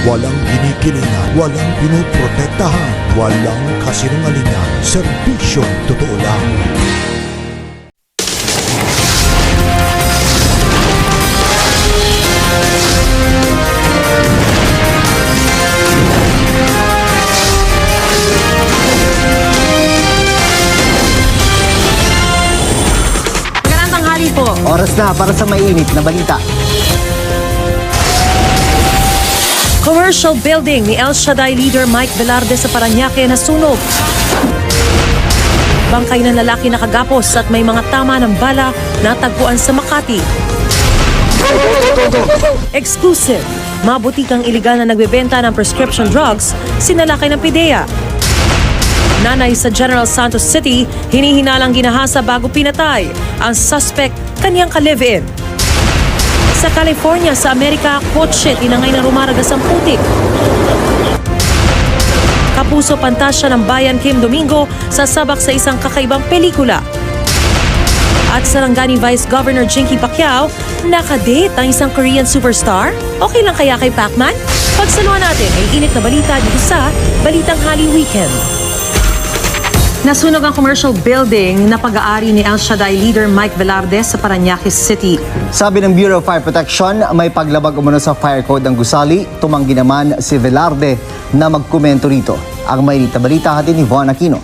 Walang ginikilingan, walang pinoprotektahan, walang kasinungalingan. Serbisyong totoo lang. Magandang tanghali po. Oras na para sa mainit na balita. Commercial building ni El Shaddai leader Mike Velarde sa Parañaque nasunog. Bangkay ng lalaki nakagapos at may mga tama ng bala natagpuan sa Makati. Exclusive. Mabutikang iligal na nagbebenta ng prescription drugs, sinalakay ng PIDEA. Nanay sa General Santos City, hinihinalang ginahasa bago pinatay. Ang suspect, kaniyang ka-live-in. Sa California, sa Amerika, kotse tinangay na rumaragas ang putik. Kapuso pantasya ng bayan Kim Domingo sasabak sa isang kakaibang pelikula. At Sarangani Vice Governor Jinky Pacquiao, nakadate ang isang Korean superstar? Okay lang kaya kay Pacman? Pagsaluhan natin ay init na balita dito sa Balitang Hali Weekend. Nasunog ang commercial building na pag-aari ni El Shaddai leader Mike Velarde sa Parañaque City. Sabi ng Bureau of Fire Protection, may paglabag umano sa fire code ng gusali. Tumanggi naman si Velarde na magkomento rito. Ang mainit na balita hatid ni Von Aquino.